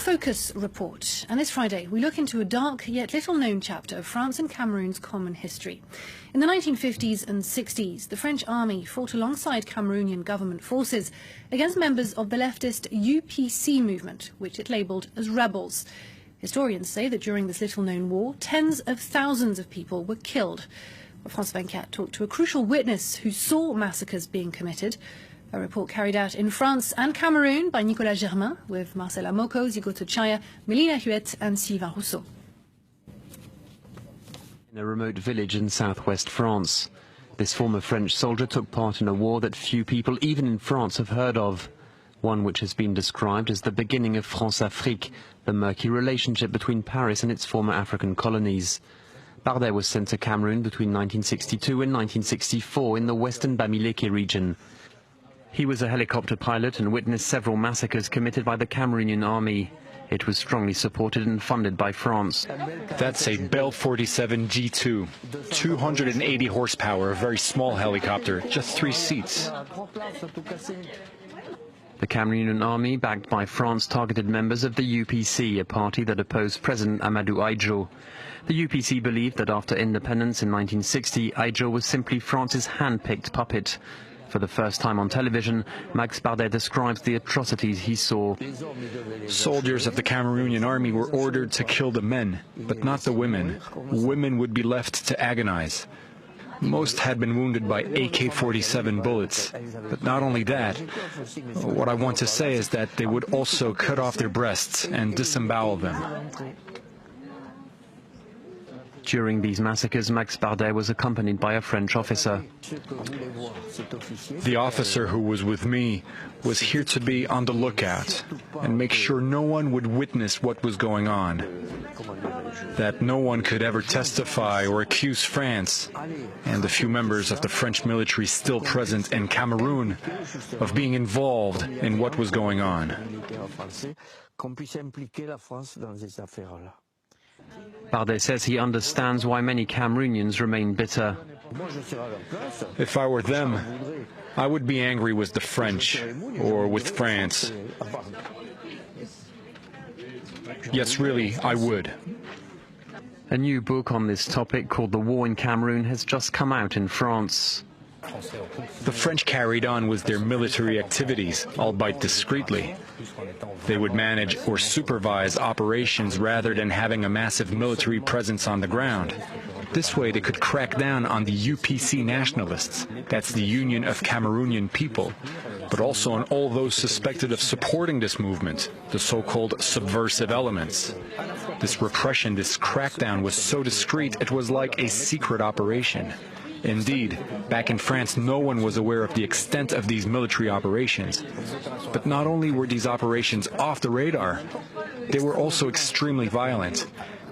Focus report, and this Friday we look into a dark yet little-known chapter of France and Cameroon's common history. In the 1950s and 60s, the French army fought alongside Cameroonian government forces against members of the leftist UPC movement, which it labelled as rebels. Historians say that during this little-known war, tens of thousands of people were killed. France 24 talked to a crucial witness who saw massacres being committed. A report carried out in France and Cameroon by Nicolas Germain, with Marcela Moko, Zigoto Chaya, Melina Huet and Sylvain Rousseau. In a remote village in southwest France, this former French soldier took part in a war that few people, even in France, have heard of. One which has been described as the beginning of France-Afrique, the murky relationship between Paris and its former African colonies. Bardet was sent to Cameroon between 1962 and 1964 in the western Bamileke region. He was a helicopter pilot and witnessed several massacres committed by the Cameroonian army. It was strongly supported and funded by France. That's a Bell 47 G2, 280 horsepower, a very small helicopter, just 3 seats. The Cameroonian army, backed by France, targeted members of the UPC, a party that opposed President Ahidjo. The UPC believed that after independence in 1960, Ahidjo was simply France's hand-picked puppet. For the first time on television, Max Bardet describes the atrocities he saw. Soldiers of the Cameroonian army were ordered to kill the men, but not the women. Women would be left to agonize. Most had been wounded by AK-47 bullets. But not only that, what I want to say is that they would also cut off their breasts and disembowel them. During these massacres, Max Bardet was accompanied by a French officer. The officer who was with me was here to be on the lookout and make sure no one would witness what was going on, that no one could ever testify or accuse France and the few members of the French military still present in Cameroon of being involved in what was going on. Bardet says he understands why many Cameroonians remain bitter. If I were them, I would be angry with the French or with France. Yes, really, I would. A new book on this topic called The War in Cameroon has just come out in France. The French carried on with their military activities, albeit discreetly. They would manage or supervise operations rather than having a massive military presence on the ground. This way they could crack down on the UPC nationalists, that's the Union of Cameroonian People, but also on all those suspected of supporting this movement, the so-called subversive elements. This repression, this crackdown was so discreet it was like a secret operation. Indeed, back in France, no one was aware of the extent of these military operations. But not only were these operations off the radar, they were also extremely violent.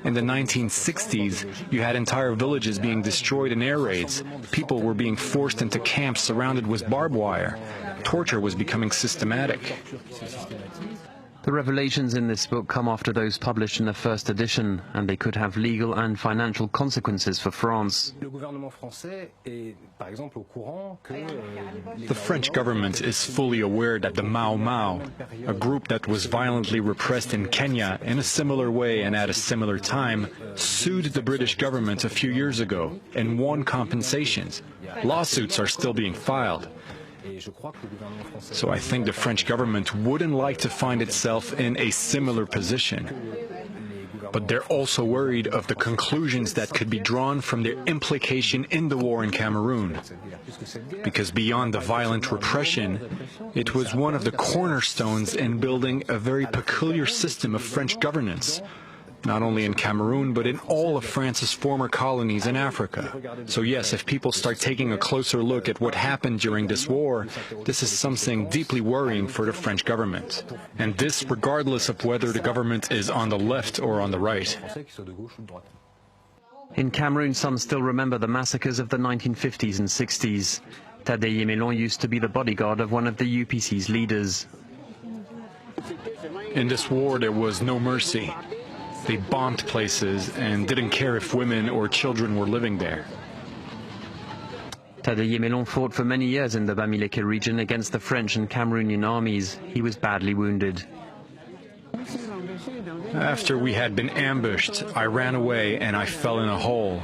In the 1960s, you had entire villages being destroyed in air raids. People were being forced into camps surrounded with barbed wire. Torture was becoming systematic. The revelations in this book come after those published in the first edition, and they could have legal and financial consequences for France. The French government is fully aware that the Mau Mau, a group that was violently repressed in Kenya in a similar way and at a similar time, sued the British government a few years ago and won compensations. Lawsuits are still being filed. So I think the French government wouldn't like to find itself in a similar position. But they're also worried of the conclusions that could be drawn from their implication in the war in Cameroon. Because beyond the violent repression, it was one of the cornerstones in building a very peculiar system of French governance, not only in Cameroon, but in all of France's former colonies in Africa. So yes, if people start taking a closer look at what happened during this war, this is something deeply worrying for the French government. And this regardless of whether the government is on the left or on the right. In Cameroon, some still remember the massacres of the 1950s and 60s. Tadei Yemelon used to be the bodyguard of one of the UPC's leaders. In this war, there was no mercy. They bombed places and didn't care if women or children were living there. Tadei Yemelon fought for many years in the Bamileke region against the French and Cameroonian armies. He was badly wounded. After we had been ambushed, I ran away and I fell in a hole.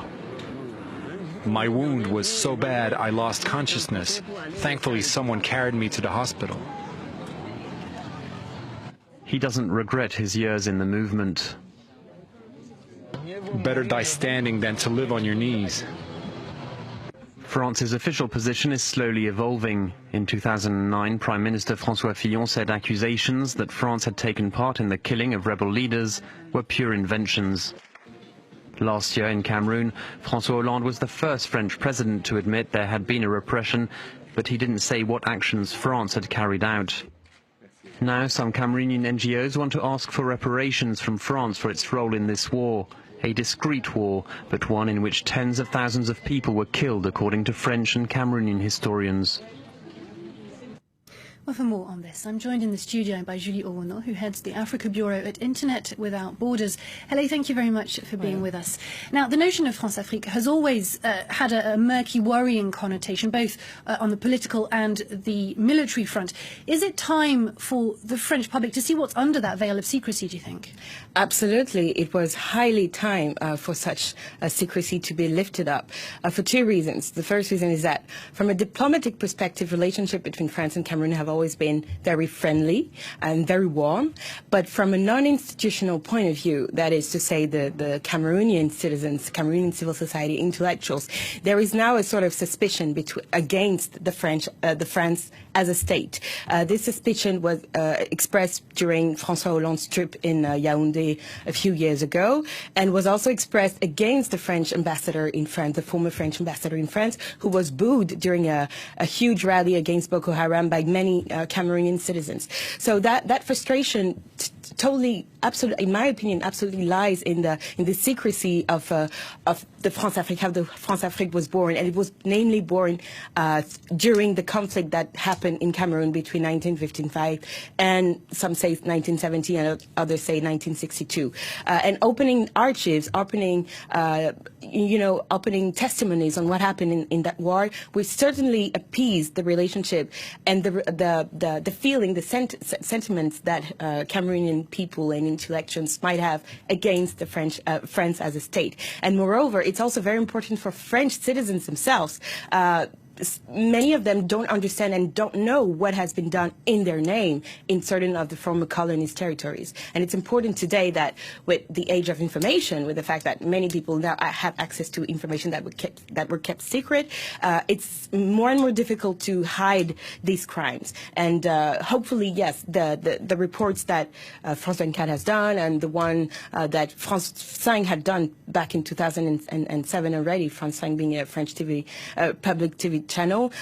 My wound was so bad I lost consciousness. Thankfully, someone carried me to the hospital. He doesn't regret his years in the movement. Better die standing than to live on your knees. France's official position is slowly evolving. In 2009, Prime Minister François Fillon said accusations that France had taken part in the killing of rebel leaders were pure inventions. Last year in Cameroon, François Hollande was the first French president to admit there had been a repression, but he didn't say what actions France had carried out. Now some Cameroonian NGOs want to ask for reparations from France for its role in this war. A discreet war, but one in which tens of thousands of people were killed, according to French and Cameroonian historians. Well, for more on this, I'm joined in the studio by Julie Owono, who heads the Africa Bureau at Internet Without Borders. Hello, thank you very much for being with us. Now, the notion of France-Afrique has always had a murky, worrying connotation, both on the political and the military front. Is it time for the French public to see what's under that veil of secrecy, do you think? Absolutely. It was highly time for such secrecy to be lifted up for two reasons. The first reason is that from a diplomatic perspective, relationship between France and Cameroon have always been very friendly and very warm. But from a non-institutional point of view, that is to say the Cameroonian citizens, Cameroonian civil society intellectuals, there is now a sort of suspicion against the France as a state. This suspicion was expressed during François Hollande's trip in Yaoundé a few years ago, and was also expressed against the French ambassador in France, the former French ambassador in France, who was booed during a huge rally against Boko Haram by many Cameroonian citizens. So that frustration totally, absolutely, in my opinion, absolutely lies in the secrecy of the France-Afrique, how the France-Afrique was born, and it was namely born during the conflict that happened in Cameroon between 1955 and some say 1970 and others say 1962. And opening archives, opening testimonies on what happened in that war, which certainly appeased the relationship and the feeling, the sentiments that Cameroonian people and intellectuals might have against the France as a state. And moreover, it's also very important for French citizens themselves. Many of them don't understand and don't know what has been done in their name in certain of the former colonist territories. And it's important today that with the age of information, with the fact that many people now have access to information that were kept secret, it's more and more difficult to hide these crimes. And hopefully, yes, the reports that France 24 has done and the one that France 5 had done back in 2007 already, France 5 being a French TV, public TV channel,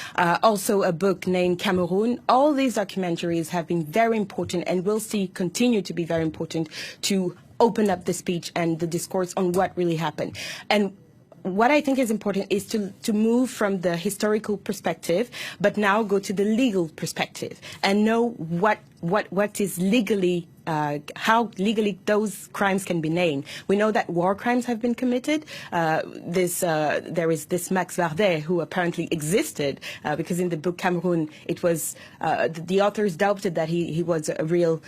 also a book named Cameroon. All these documentaries have been very important and will continue to be very important to open up the speech and the discourse on what really happened. And what I think is important is to move from the historical perspective, but now go to the legal perspective and know what is legally, how legally those crimes can be named. We know that war crimes have been committed. There is this Max Vardet who apparently existed because in the book Cameroon, it was the authors doubted that he was a real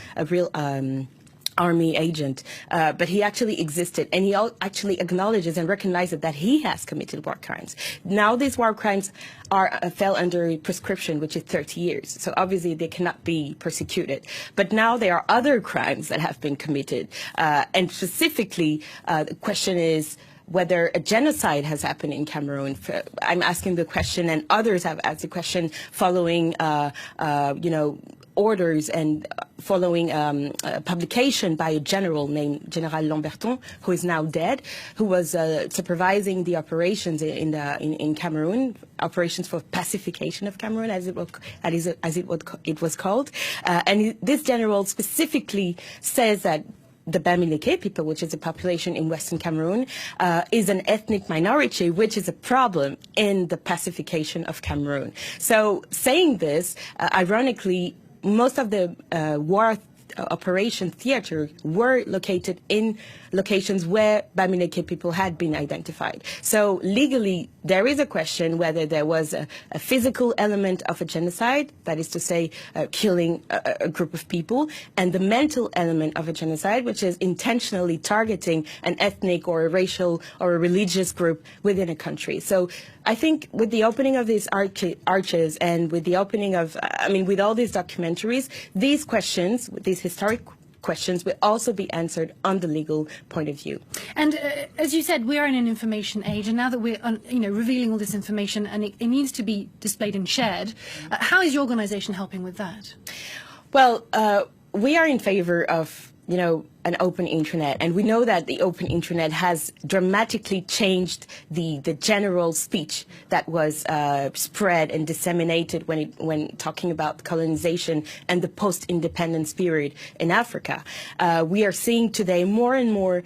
army agent, but he actually existed, and he actually acknowledges and recognizes that he has committed war crimes. Now these war crimes fell under prescription, which is 30 years, so obviously they cannot be persecuted. But now there are other crimes that have been committed, and specifically the question is whether a genocide has happened in Cameroon. I'm asking the question, and others have asked the question following, orders and following publication by a general named General Lamberton, who is now dead, who was supervising the operations in Cameroon, operations for pacification of Cameroon, as it was called. And this general specifically says that the Bamileke people, which is a population in Western Cameroon, is an ethnic minority, which is a problem in the pacification of Cameroon. So saying this, ironically, most of the war operation theater were located in locations where Bamileke people had been identified. So legally, there is a question whether there was a physical element of a genocide, that is to say, killing a group of people, and the mental element of a genocide, which is intentionally targeting an ethnic or a racial or a religious group within a country. So I think with the opening of these arches and with the opening of, with all these documentaries, these questions, these historic questions will also be answered on the legal point of view. And as you said, we are in an information age, and now that we're revealing all this information and it needs to be displayed and shared, how is your organisation helping with that? Well, we are in favor of an open internet, and we know that the open internet has dramatically changed the general speech that was spread and disseminated when talking about colonization and the post-independence period in Africa. We are seeing today more and more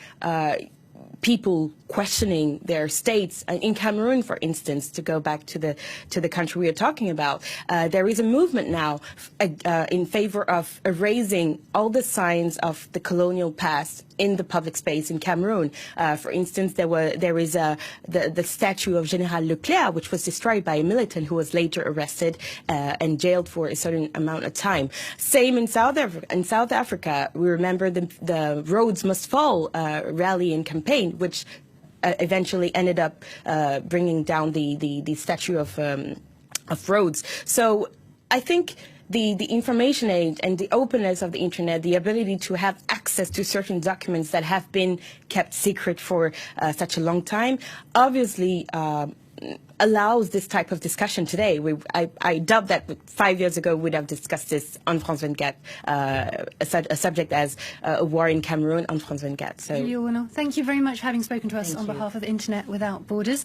people questioning their states. In Cameroon, for instance, to go back to the country we are talking about, there is a movement now in favor of erasing all the signs of the colonial past in the public space in Cameroon. For instance, there is the statue of General Leclerc, which was destroyed by a militant who was later arrested and jailed for a certain amount of time. Same in South Africa. In South Africa, we remember the Rhodes Must Fall rally and campaign, which eventually ended up bringing down the statue of Rhodes. So I think the information age and the openness of the internet, the ability to have access to certain documents that have been kept secret for such a long time, obviously allows this type of discussion today. I doubt that 5 years ago we'd have discussed this on France 24, a subject as a war in Cameroon on France 24. So, Thank you very much for having spoken to us on behalf of Internet Without Borders.